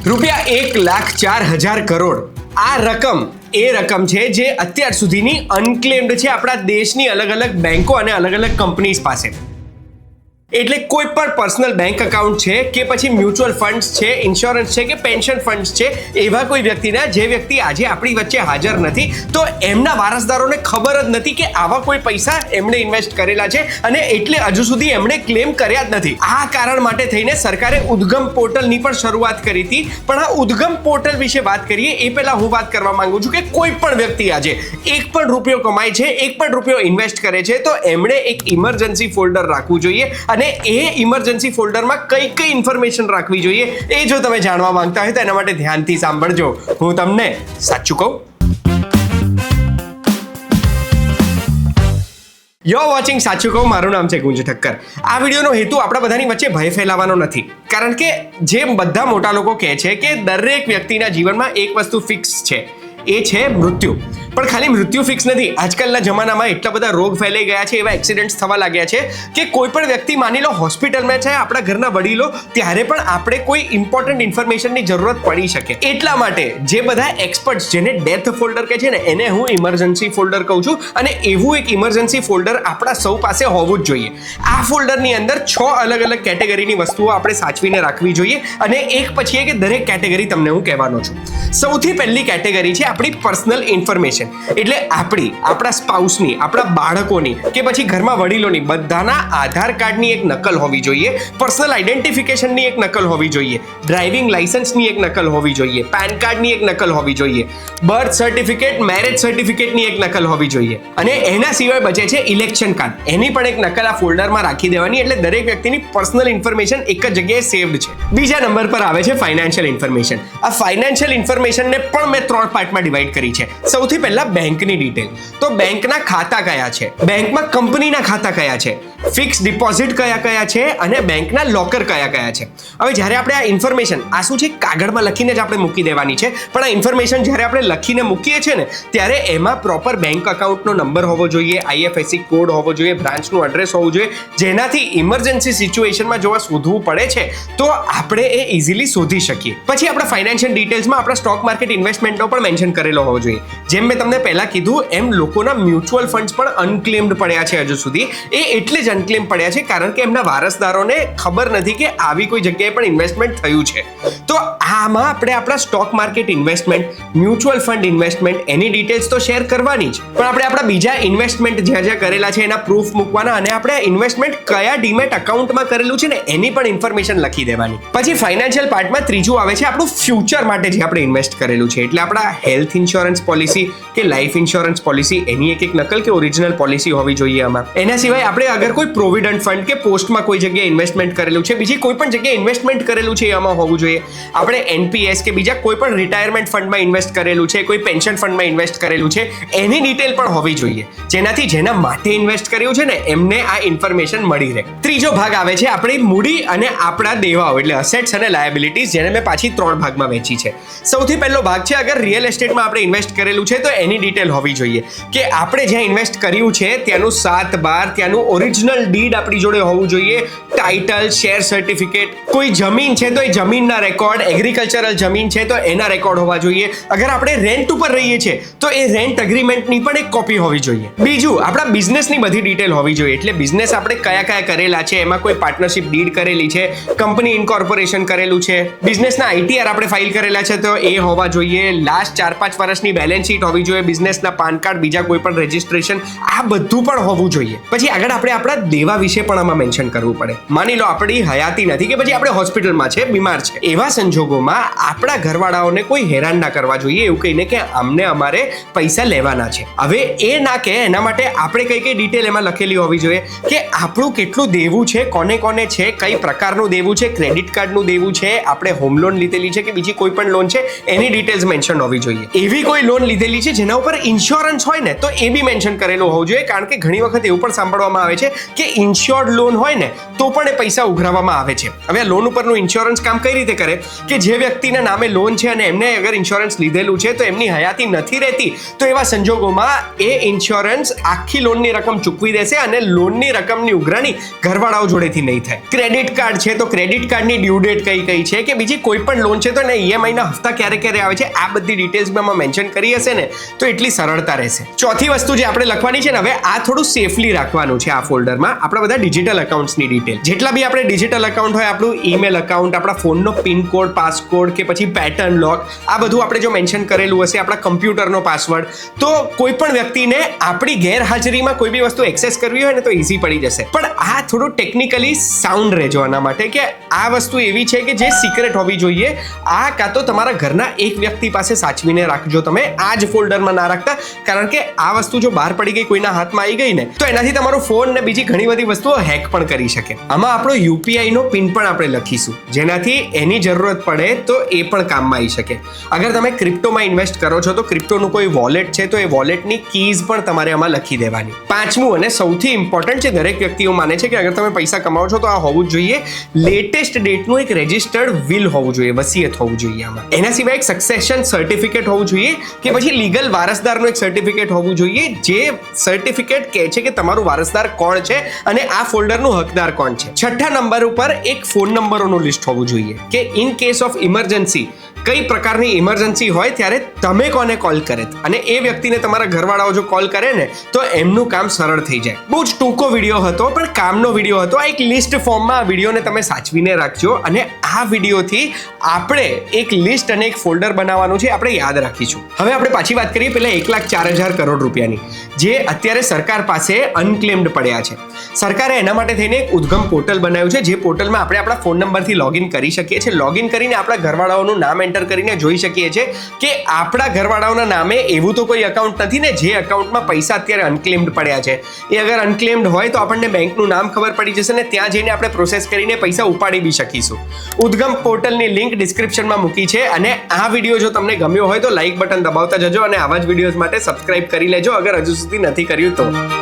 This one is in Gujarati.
₹1,04,000 કરોડ આ રકમ છે જે અત્યાર સુધીની અનક્લેમ્ડ છે આપણા દેશની અલગ અલગ બેંકો અને અલગ અલગ કંપનીઝ પાસે. એટલે કોઈ પણ પર્સનલ બેંક એકાઉન્ટ છે કે પછી મ્યુચ્યુઅલ ફંડ્સ છે, ઇન્સ્યોરન્સ છે કે પેન્શન ફંડ્સ છે, એવા કોઈ વ્યક્તિના જે વ્યક્તિ આજે આપણી વચ્ચે હાજર નથી તો એમના વારસદારોને ખબર જ નથી કે આવા કોઈ પૈસા એમણે ઇન્વેસ્ટ કરેલા છે અને એટલે હજુ સુધી એમણે ક્લેમ કર્યા જ નથી. આ કારણ માટે થઈને સરકારે ઉદ્ગમ પોર્ટલની પણ શરૂઆત કરી હતી. પણ આ ઉદ્ગમ પોર્ટલ વિશે વાત કરીએ એ પહેલા હું વાત કરવા માંગુ છું કે કોઈ પણ વ્યક્તિ આજે એક પણ રૂપિયો કમાય છે, એક પણ રૂપિયો ઇન્વેસ્ટ કરે છે તો એમણે એક ઇમરજન્સી ફોલ્ડર રાખવું જોઈએ. અને એ ઇમરજન્સી ફોલ્ડરમાં કઈ ઇન્ફોર્મેશન રાખવી જોઈએ એ જો તમે જાણવા માંગતા હોય તો એના માટે ધ્યાનથી સાંભળજો. હું તમને સાચું કહું. યો વોચિંગ સાચું કહું. મારું નામ છે ગુંજ ઠક્કર. આ વિડીયોનો હેતુ આપણા બધાની વચ્ચે ભય ફેલાવવાનો નથી, કારણ કે જે બધા મોટા લોકો કહે છે કે દરેક વ્યક્તિના જીવનમાં એક વસ્તુ ફિક્સ છે, એ છે મૃત્યુ. પણ ખાલી મૃત્યુ ફિક્સ નથી. આજકાલના જમાનામાં એટલા બધા રોગ ફેલાઈ ગયા છે, એવા એક્સિડન્ટ્સ થવા લાગ્યા છે કે કોઈ પણ વ્યક્તિ માની લો હોસ્પિટલમાં છે, આપણા ઘરના વડીલો, ત્યારે પણ આપણે કોઈ ઇમ્પોર્ટન્ટ ઇન્ફોર્મેશનની જરૂરત પડી શકે. એટલા માટે જે બધા એક્સપર્ટ્સ જેને ડેથ ફોલ્ડર કહે છે ને એને હું ઇમરજન્સી ફોલ્ડર કહું છું. અને એવું એક ઇમરજન્સી ફોલ્ડર આપણા સૌ પાસે હોવું જ જોઈએ. આ ફોલ્ડરની અંદર 6 અલગ અલગ કેટેગરીની વસ્તુઓ આપણે સાચવીને રાખવી જોઈએ અને એક પછી એક દરેક કેટેગરી તમને હું કહેવાનો છું. સૌથી પહેલી કેટેગરી છે આપણી પર્સનલ ઇન્ફોર્મેશન. એટલે આપણા સ્પાઉસની, આપણા બાળકોની કે પછી ઘરમાં વડીલોની બધાના આધાર કાર્ડની એક નકલ હોવી જોઈએ, પર્સનલ આઈડેન્ટિફિકેશનની એક નકલ હોવી જોઈએ, ડ્રાઇવિંગ લાયસન્સની એક નકલ હોવી જોઈએ, પેન કાર્ડની એક નકલ હોવી જોઈએ, બર્થ સર્ટિફિકેટ, મેરેજ સર્ટિફિકેટની એક નકલ હોવી જોઈએ. અને એના સિવાય બચે છે ઇલેક્શન કાર્ડ. એની પણ એક નકલ આ ફોલ્ડરમાં રાખી દેવાની. એટલે દરેક વ્યક્તિની પર્સનલ ઇન્ફોર્મેશન એક જ જગ્યાએ સેવ્ડ છે. બીજા નંબર પર આવે છે ફાઇનાન્શિયલ ઇન્ફોર્મેશન. આ ફાઇનાન્શિયલ ઇન્ફોર્મેશનને પણ મેં 3 પાર્ટમાં ડિવાઈડ કરી છે. સૌથી પહેલા બેંકની ડિટેલ. તો બેંકના ખાતા કયા છે, બેંકમાં કંપનીના ખાતા કયા છે, ફિક્સ ડિપોઝિટ કયા છે અને બેંકના લોકર કયા છે. હવે જ્યારે આપણે આ ઇન્ફોર્મેશન, આ શું છે, કાગળમાં લખીને જ આપણે મૂકી દેવાની છે. પણ આ ઇન્ફોર્મેશન જ્યારે આપણે લખીને મૂકીએ છીએ ને ત્યારે એમાં પ્રોપર બેંક એકાઉન્ટનો નંબર હોવો જોઈએ, IFSC કોડ હોવો જોઈએ, બ્રાન્ચનું એડ્રેસ હોવું જોઈએ, જેનાથી ઇમરજન્સી સિચ્યુએશનમાં જોવા શોધવું પડે છે તો આપણે એ ઇઝીલી શોધી શકીએ. પછી આપણા ફાઇનાન્શિયલ ડિટેલ્સમાં આપણા સ્ટોક માર્કેટ ઇન્વેસ્ટમેન્ટનો પણ મેન્શન કરેલો હોવો જોઈએ. જેમ મેં તમને પહેલા કીધું એમ લોકોના મ્યુચ્યુઅલ ફંડ્સ પણ અનક્લેમ્ડ પડ્યા છે હજુ સુધી. એ એટલે જ અનક્લેમ પડ્યા છે કારણ કે એમના વારસદારોને ખબર નથી કે આવી કોઈ જગ્યાએ પણ ઇન્વેસ્ટમેન્ટ થયું છે. તો આમાં આપણે આપણા stock market investment, mutual fund investment, એની ડિટેલ્સ તો શેર કરવાની જ, પણ આપણે આપણા બીજા ઇન્વેસ્ટમેન્ટ જ્યાં કરેલા છે એના પ્રૂફ મૂકવાના અને આપણે ઇન્વેસ્ટમેન્ટ કયા ડીમેટ એકાઉન્ટમાં કરેલું છે ને એની પણ ઇન્ફોર્મેશન લખી દેવાની. પછી ફાઇનાન્શિયલ પાર્ટમાં ત્રીજું આવે છે આપણું ફ્યુચર માટે જે આપણે ઇન્વેસ્ટ કરેલું છે. એટલે આપણા હેલ્થ ઇન્સ્યોરન્સ પોલિસી કે લાઈફ ઇન્સ્યોરન્સ પોલિસી, એની એક નકલ કે ઓરિજિનલ પોલિસી હોવી જોઈએ આમાં. એના સિવાય આપણે અગર કોઈ પ્રોવિડન્ટ ફંડ કે પોસ્ટમાં કોઈ જગ્યાએ ઇન્વેસ્ટમેન્ટ કરેલું છે, બીજી કોઈ પણ જગ્યાએ ઇન્વેસ્ટમેન્ટ કરેલું છે આમાં હોવું જોઈએ. આપણે NPS કે બીજા કોઈ પણ રિટાયરમેન્ટ ફંડમાં ઇન્વેસ્ટ કરેલું છે, કોઈ પેન્શન ફંડમાં ઇન્વેસ્ટ કરેલું છે, એની ડિટેલ પણ હોવી જોઈએ, જેનાથી જેના માટે ઇન્વેસ્ટ કર્યું છે ને એમને આ ઇન્ફોર્મેશન મળી રહે. ત્રીજો ભાગ આવે છે આપણી મૂડી અને આપણા દેવાઓ, એટલે અસેટ્સ અને લાયબિલિટીઝ, જેને મેં પાછી 3 ભાગમાં વહેંચી છે. સૌથી પહેલો ભાગ છે અગર રિયલ એસ્ટેટમાં આપણે ઇન્વેસ્ટ કરેલું છે તો એની ડિટેલ હોવી જોઈએ કે આપણે જ્યાં ઇન્વેસ્ટ કર્યું છે ત્યાંનું 7/12, ત્યાંનું ઓરિજિનલ ડીડ આપણી જોડે હોવું જોઈએ, ટાઇટલ, શેર સર્ટિફિકેટ, કોઈ જમીન છે તો એ જમીનના રેકોર્ડ, એગ્રીકલ્ચરલ જમીન છે તો એના રેકોર્ડ હોવા જોઈએ. અગર આપણે રેન્ટ ઉપર રહીએ છીએ તો એ રેન્ટ એગ્રીમેન્ટની પણ એક કોપી હોવી જોઈએ. બીજું, આપણા બિઝનેસની બધી ડિટેલ હોવી જોઈએ. એટલે બિઝનેસ આપણે કયા કરેલા છે, એમાં કોઈ પાર્ટનરશિપ ડીડ કરેલી છે, કંપની ઇન્કોર્પોરેશન કરેલું છે, બિઝનેસના ITR આપણે ફાઇલ કરેલા છે તો એ હોવા જોઈએ, લાસ્ટ 4-5 વર્ષની બેલેન્સ શીટ હોવી જોઈએ, બિઝનેસના પાન કાર્ડ, બીજા કોઈ પણ રજિસ્ટ્રેશન, આ બધું પણ હોવું જોઈએ. પછી આગળ આપણે આપણા દેવા વિશે પણ આમાં મેન્શન કરવું પડે. માની લો આપણી હયાતી નથી કે પછી આપણે હોસ્પિટલમાં છે, બીમાર છે, એવા સંજોગોમાં આપણા ઘરવાળાઓને કોઈ હેરાન ના કરવા જોઈએ એવું કહીને કે અમને અમારે પૈસા લેવાના છે. હવે એ ના કે એના માટે આપણે કઈ ડિટેલ એમાં લખેલી હોવી જોઈએ કે આપણું કેટલું દેવું છે, કોને છે, કઈ પ્રકારનું દેવું છે, ક્રેડિટ કાર્ડનું દેવું છે, આપણે હોમ લોન લીધેલી છે કે બીજી કોઈ પણ લોન છે, એની ડિટેલ્સ મેન્શન હોવી જોઈએ. એવી કોઈ લોન લીધેલી છે જેના ઉપર ઇન્સ્યોરન્સ હોય ને તો એ બી મેન્શન કરેલું હોવું જોઈએ, કારણ કે ઘણી વખત એવું પણ સાંભળવામાં આવે છે કે ઇન્શ્યોર્ડ લોન હોય ને તો પણ એ પૈસા ઉઘરાવવામાં આવે છે. હવે આ લોન ઉપરનું ઇન્સ્યોરન્સ કામ કઈ રીતે કરે કે જે વ્યક્તિના નામે લોન છે અને એમને અગર ઇન્સ્યોરન્સ લીધેલું છે તો એમની હયાતી નથી રહેતી, તો એવા સંજોગોમાં એ ઇન્સ્યોરન્સ આખી લોનની રકમ ચૂકવી દેશે અને લોનની રકમની ઉઘરાણી ઘરવાળાઓ જોડેથી નહીં થાય. ક્રેડિટ કાર્ડ છે તો ક્રેડિટ કાર્ડની ડ્યુ ડેટ કઈ છે કે બીજી કોઈ પણ લોન છે તો એના ઈએમઆઈના હપ્તા ક્યારે આવે છે, આ બધી ડિટેલ્સ મેં મેન્શન કરી હશે ને તો એટલી સરળતા રહેશે. ચોથી વસ્તુ જે આપણે લખવાની છે ને, હવે આ થોડું સેફલી રાખવાનું છે. આ ફોલ્ડરમાં આપણા બધા ડિજિટલ અકાઉન્ટ્સની ડિટેલ, જેટલા બી આપણે ડિજિટલ અકાઉન્ટ હોય, આપણું ઈમેલ અકાઉન્ટ, આપણા ફોનનો પિન કોડ, પાસકોડ કે પછી પેટર્ન લોક, આ બધું આપણે જો મેન્શન કરેલું હશે, આપણા કમ્પ્યુટરનો પાસવર્ડ, તો કોઈ પણ વ્યક્તિને આપણી ગેરહાજરીમાં કોઈ બી વસ્તુ એક્સેસ કરવી હોય ને તો ઈઝી પડી જશે. પણ આ થોડું ટેકનિકલી સાઉન્ડ રહેજો આના માટે કે આ વસ્તુ એવી છે કે જે સિક્રેટ હોવી જોઈએ. આ કાં તો તમારા ઘરના એક વ્યક્તિ પાસે સાચવીને રાખજો તમે, આ જ ફોલ્ડરમાં ના રાખતા, કારણ કે આ વસ્તુ જો બહાર પડી ગઈ, કોઈના હાથમાં આવી ગઈ ને તો એનાથી તમારો ફોન ને બીજી ઘણી બધી વસ્તુઓ હેક પણ કરી શકે. આમાં આપણો યુપીઆઈ નો પિન પણ આપણે લખીશું, જેનાથી એની જરૂરત પડે તો એ પણ કામમાં આવી શકે. અગર તમે ક્રિપ્ટોમાં ઇન્વેસ્ટ કરો છો તો ક્રિપ્ટોનું કોઈ વોલેટ છે તો એ વોલેટની કીઝ પણ તમારે આમાં લખી દેવાની. પાંચમું અને સૌથી ઇમ્પોર્ટન્ટ છે, દરેક વ્યક્તિઓ માને છે કે અગર તમે પૈસા કમાવો છો તો આ હોવું જ જોઈએ, લેટેસ્ટ ડેટનું એક રજિસ્ટર્ડ વિલ હોવું જોઈએ, વસિયત હોવું જોઈએ આમાં. એના સિવાય એક સક્સેશન સર્ટિફિકેટ હોવું જોઈએ કે પછી લીગલ વારસદારનું એક સર્ટિફિકેટ હોવું જોઈએ, જે સર્ટિફિકેટ કહે છે કે તમારું વારસદાર કોણ છે અને આ ફોલ્ડરનું હકદાર કોણ છે. છઠ્ઠા નંબર ઉપર એક ફોન નંબરોનું લિસ્ટ હોવું જોઈએ કે ઇન કેસ ઓફ ઇમરજન્સી, કઈ પ્રકારની ઇમરજન્સી હોય ત્યારે તમે કોને કોલ કરે અને એ વ્યક્તિને તમારા ઘરવાળાઓ જો કોલ કરે ને તો એમનું કામ સરળ થઈ જાય. બહુ જ ટૂંકો વિડીયો હતો પણ કામનો વિડીયો હતો. આ એક લિસ્ટ ફોર્મમાં આ વિડીયોને તમે સાચવીને રાખજો અને આ વિડીયોથી આપણે એક લિસ્ટ અને એક ફોલ્ડર બનાવવાનું છે, આપણે યાદ રાખીશું. હવે આપણે પાછી વાત કરીએ પહેલા 1,04,000 કરોડ રૂપિયાની, જે અત્યારે સરકાર પાસે અનક્લેમ્ડ પડ્યા છે. સરકારે એના માટે થઈને એક ઉદ્ગમ પોર્ટલ બનાવ્યું છે, જે પોર્ટલમાં આપણે આપણા ફોન નંબરથી લોગિન કરી શકીએ છીએ. લોગિન કરીને આપણા ઘરવાળાઓનું નામ એન્ટર કરીને જોઈ શકીએ છીએ કે આપણા ઘરવાળાઓના નામે એવું તો કોઈ એકાઉન્ટ નથી ને જે એકાઉન્ટમાં પૈસા અત્યારે અનક્લેમ્ડ પડ્યા છે. એ અગર અનક્લેમ્ડ હોય તો આપણને બેંકનું નામ ખબર પડી જશે ને ત્યાં જઈને આપણે પ્રોસેસ કરીને પૈસા ઉપાડી બી શકીશું. ઉદ્ગમ પોર્ટલની લિંક ડિસ્ક્રિપ્શનમાં મૂકી છે અને આ વિડીયો જો તમને ગમ્યો હોય તો લાઈક બટન દબાવતા જજો અને આવા જ વિડીયોઝ માટે સબસ્ક્રાઇબ કરી લેજો અગર હજુ સુધી નથી કર્યું તો.